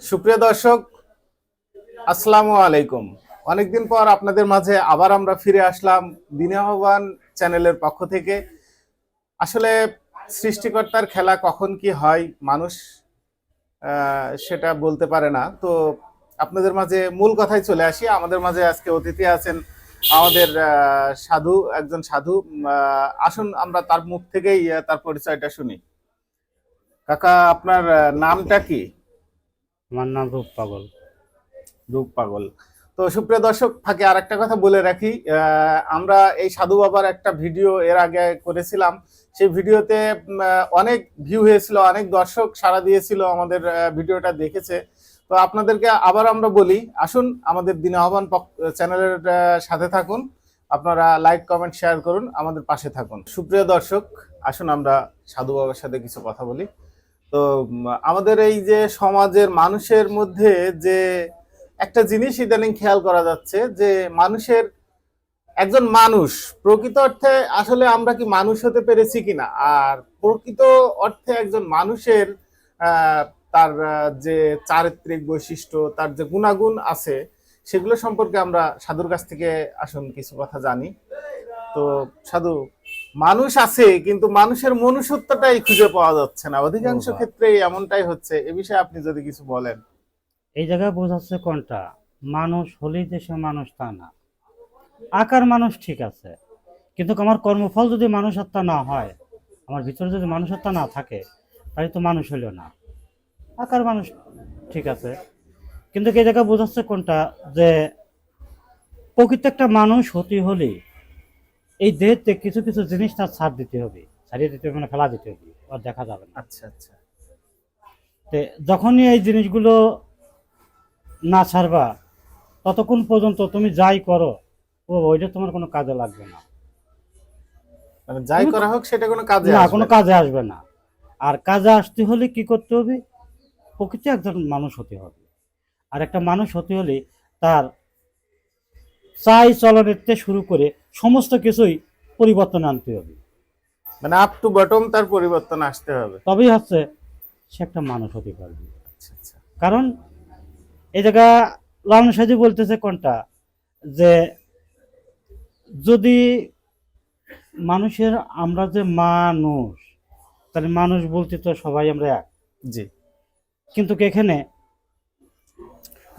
সুপ্রিয় দর্শক, আসসালামু আলাইকুম। অনেকদিন পর আপনাদের মাঝে আবার আমরা ফিরে আসলাম দিনে আহ্বান চ্যানেলের পক্ষ থেকে। আসলে সৃষ্টিকর্তার খেলা কখন কি হয় মানুষ সেটা বলতে পারে না। তো আপনাদের মাঝে মূল কথায় চলে আসি। আমাদের মাঝে আজকে অতিথি আছেন আমাদের সাধু, একজন সাধু। আসুন আমরা তার মুখ থেকেই তার পরিচয়টা শুনি। কাকা, আপনার নামটা কি? আমার নাম রূপ পাগল। রূপ পাগল। তো সুপ্রিয় দর্শক, ফাঁকে আর একটা কথা বলে রাখি, আমরা এই সাধু বাবার একটা ভিডিও এর আগে করেছিলাম। সেই ভিডিওতে অনেক ভিউ হয়েছিল, অনেক দর্শক সাড়া দিয়েছিল, আমাদের ভিডিওটা দেখেছে। তো আপনাদেরকে আবার আমরা বলি, আসুন আমাদের দিনে আহ্বান চ্যানেলের সাথে থাকুন। আপনারা লাইক, কমেন্ট, শেয়ার করুন, আমাদের পাশে থাকুন। সুপ্রিয় দর্শক, আসুন আমরা সাধু বাবার সাথে কিছু কথা বলি। তো আমাদের এই যে সমাজের মানুষের মধ্যে যে একটা জিনিস ইদানিং খেয়াল করা যাচ্ছে, যে মানুষের একজন মানুষ প্রকৃত অর্থে আসলে আমরা কি মানুষ হতে পেরেছি কিনা, আর প্রকৃত অর্থে একজন মানুষের আহ, তার যে চারিত্রিক বৈশিষ্ট্য, তার যে গুণাগুণ আছে, সেগুলো সম্পর্কে আমরা সাধুর কাছ থেকে আসুন কিছু কথা জানি। তো সাধু, মানুষ আছে কিন্তু মানুষের মনুষ্যত্বটাই খুঁজে পাওয়া যাচ্ছে না, অধিকাংশ বাবা, ক্ষেত্রেই এমনটাই হচ্ছে। এ বিষয়ে আপনি যদি কিছু বলেন। এই জায়গায় বোঝাচ্ছে কোনটা মানুষ হলেই যে সে মানুষ তা না। আকার মানুষ ঠিক আছে, কিন্তু আমার কর্মফল যদি মানুষত্ব না হয়, আমার ভিতরে যদি মানুষত্ব না থাকে, তাহলে তো মানুষ হইল না। আকার মানুষ ঠিক আছে, কিন্তু এই জায়গায় বোঝাচ্ছে কোনটা যে প্রকৃত একটা মানুষ হতে হলে এই দেহতে কিছু কিছু জিনিস তার ছাড় দিতে হবে, ছাড়িয়ে দিতে হবে মানে ফেলা দিতে হবে, আর দেখা যাবে না। আচ্ছা আচ্ছা। তে যখনই এই জিনিসগুলো না ছাড়বা, ততক্ষণ পর্যন্ত তুমি যাই করো ওইটা তোমার কোনো কাজে লাগবে না। মানে যাই তুমি করা হোক সেটা কোনো কাজে না, আসবে কোনো না। কাজে আসবে না। আর কাজে আসতে হলে কি করতে হবে? প্রকৃতি একজন মানুষ হতে হবে। আর একটা মানুষ হতে হলে তার চাই চলনের থেকে শুরু করে সমস্ত কিছুই পরিবর্তন আনতে হবে। মানে আপ টু বটম তার পরিবর্তন আসতে হবে। তবেই হচ্ছে সে একটা মানুষ হতে পারবে। আচ্ছা আচ্ছা। কারণ এই জায়গা লালন সাহেজি বলতেছে কোনটা যে যদি মানুষের আমরা যে মানুষ, তাহলে মানুষ বলতে তো সবাই আমরা এক। জি। কিন্তু এখানে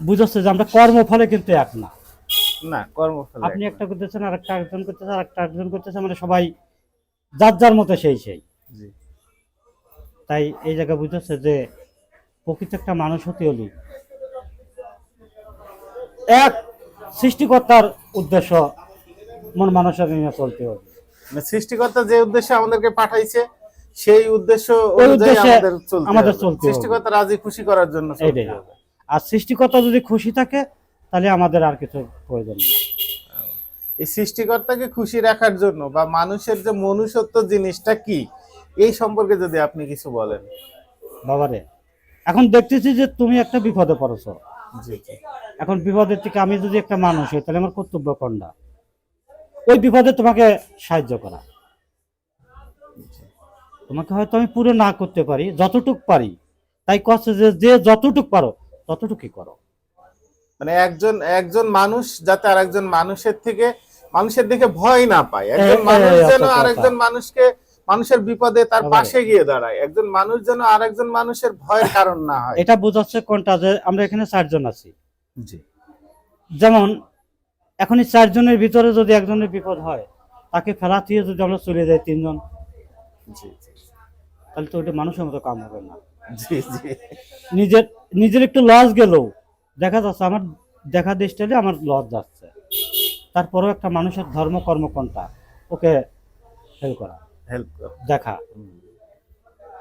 বুঝাচ্ছে যে আমরা কর্মফলে কিন্তু এক না। না, কর্মফল আপনি এক না। একটা করতেছেন, আর একটা একজন করতেছে, আর একটা একজন করতেছে, মানে সবাই যার যার মতো সেই সেই। জি। তাই এই জায়গা বুঝাচ্ছে যে প্রকৃত একটা মানুষ হতে হলে এক সৃষ্টিকর্তার উদ্দেশ্য মন মানুষের নিয়ে চলতে হবে। মানে সৃষ্টিকর্তা যে উদ্দেশ্যে আমাদেরকে পাঠাইছে, সেই উদ্দেশ্য ওই অনুযায়ী উদ্দেশ্যে আমাদের চলতে আমাদের হবে। চলতে হবে, সৃষ্টিকর্তা রাজি খুশি করার জন্য চলতে এইটাই। হবে। আর সৃষ্টিকর্তা যদি খুশি থাকে, তাহলে আমাদের আর কিছু প্রয়োজন নেই। এই সৃষ্টিকর্তাকে খুশি রাখার জন্য বা মানুষের যে মনুষ্যত্ব জিনিসটা কি, এই সম্পর্কে যদি আপনি কিছু বলেন। বাবারে, এখন দেখতেছি যে তুমি একটা বিপদে পড়েছো। জি জি। এখন বিপদের থেকে আমি যদি একটা মানুষ হই, তাহলে আমার কর্তব্য কোনটা? ওই বিপদে তোমাকে সাহায্য করা। তোমাকে হয়তো আমি পুরো না করতে পারি, যতটুক পারি। তাই কষ্ট যে যে যতটুক পারো ততটুকুই করো। মানে একজন একজন মানুষ যাতে আরেকজন মানুষের থেকে, মানুষের দিকে ভয় না পায়, একজন মানুষ যেন কথা। আরেকজন মানুষকে, মানুষের বিপদে তার বাবারে, পাশে গিয়ে দাঁড়ায়, একজন মানুষ যেন আরেকজন মানুষের ভয়ের কারণ না হয়। এটা বোঝাচ্ছে কোনটা যে আমরা এখানে চারজন আছি। জি যেমন এখন এই চারজনের ভিতরে যদি একজনের বিপদ হয়, তাকে ফেলা দিয়ে যদি আমরা চলে যাই তিনজন, জি জি তাহলে তো ওইটা মানুষের মতো কাম হবে না। জি জি। নিজের নিজের একটু লস গেলেও দেখা যাচ্ছে আমার দেখা দৃষ্টিতে আমার লস যাচ্ছে, তারপরেও একটা মানুষের ধর্ম কর্ম কোনটা? ওকে হেল্প করা, হেল্প কর। দেখা।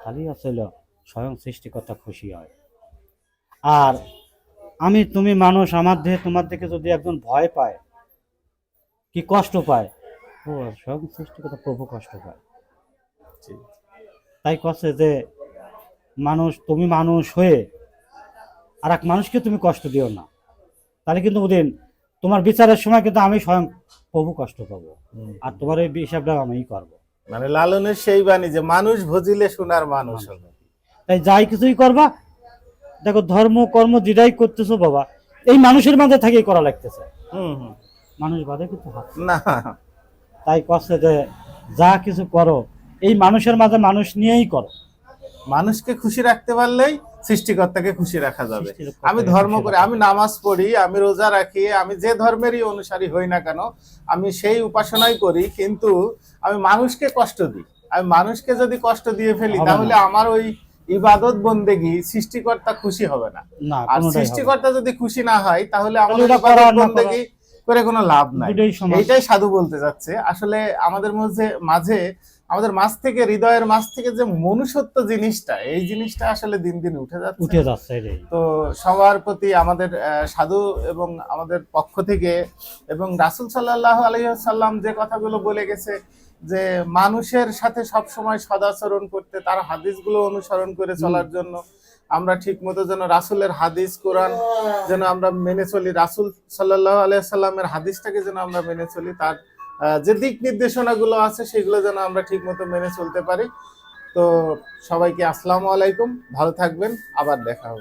খালি আসলে স্বয়ং সৃষ্টিকর্তা খুশি হয়। আর আমি তুমি মানুষ, আমার দেহে তোমার দিকে যদি একজন ভয় পায়, কি কষ্ট পায়, ও স্বয়ং সৃষ্টিকর্তা প্রভু কষ্ট পায়। জি। তাই কষ্ট যে মানুষ, তুমি মানুষ হয়ে আর এক মানুষকে তুমি কষ্ট দিও না, তাহলে কিন্তু ওদিন তোমার বিচারের সময় কিন্তু আমি স্বয়ং প্রভু কষ্ট পাবো, আর তোমার ওই হিসাবটা আমিই করবো। মানে লালনের সেই বাণী যে মানুষ ভজিলে সোনার মানুষ হবে। তাই যাই কিছুই করবা, দেখো ধর্ম কর্ম যেটাই করতেছো বাবা এই মানুষের মাঝে থেকেই করা লাগতেছে, হুম হুম। মানুষ বাদে কিন্তু হাত না, তাই কষ্ট যে যা কিছু করো এই মানুষের মাঝে মানুষ নিয়েই করো। মানুষকে খুশি রাখতে পারলেই সৃষ্টিকর্তাকে খুশি রাখা যাবে। সৃষ্টিকর্তাকে আমি ধর্ম খুশি করে, রাখা আমি যাবে। নামাজ পড়ি, আমি রোজা রাখি, আমি যে ধর্মেরই অনুসারী হই না কেন, আমি সেই উপাসনাই করি, কিন্তু আমি মানুষকে কষ্ট দিই। আমি মানুষকে যদি কষ্ট দিয়ে ফেলি হবে তাহলে না। আমার ওই ইবাদত বন্দেগী সৃষ্টিকর্তা খুশি হবে না। না আর কোনোটাই হবে না। সৃষ্টিকর্তা যদি খুশি না হয় তাহলে আমাদের ওটা করা ইবাদত আর না করা বন্দেগী করে কোনো লাভ নাই। দুটোই সমান। এইটাই সাধু বলতে যাচ্ছে। আসলে আমাদের মাঝে আমাদের মাঝ থেকে, হৃদয়ের মাঝ থেকে যে মনুষ্যত্ব জিনিসটা, এই জিনিসটা আসলে দিন দিন উঠে যাচ্ছে। উঠে যাচ্ছে এটাই। তো সবার প্রতি আমাদের সাধু এবং আমাদের পক্ষ থেকে, এবং রাসূল সাল্লাল্লাহু আলাইহি ওয়াসাল্লাম যে কথাগুলো বলে গেছে যে মানুষের সাথে সব সময় সদাচরণ করতে, তার হাদিসগুলো অনুসরণ করে চলার জন্য, আমরা ঠিক মতো যেন রাসূলের হাদিস কোরআন যেন আমরা মেনে চলি, রাসূল সাল্লাল্লাহু আলাইহি ওয়াসাল্লামের হাদিসটাকে যেন আমরা মেনে চলি, তার যে দিক নির্দেশনাগুলো আছে সেগুলো যেন আমরা ঠিক মতো মেনে চলতে পারি। তো সবাইকে আসসালামু আলাইকুম, ভালো থাকবেন, আবার দেখা হবে।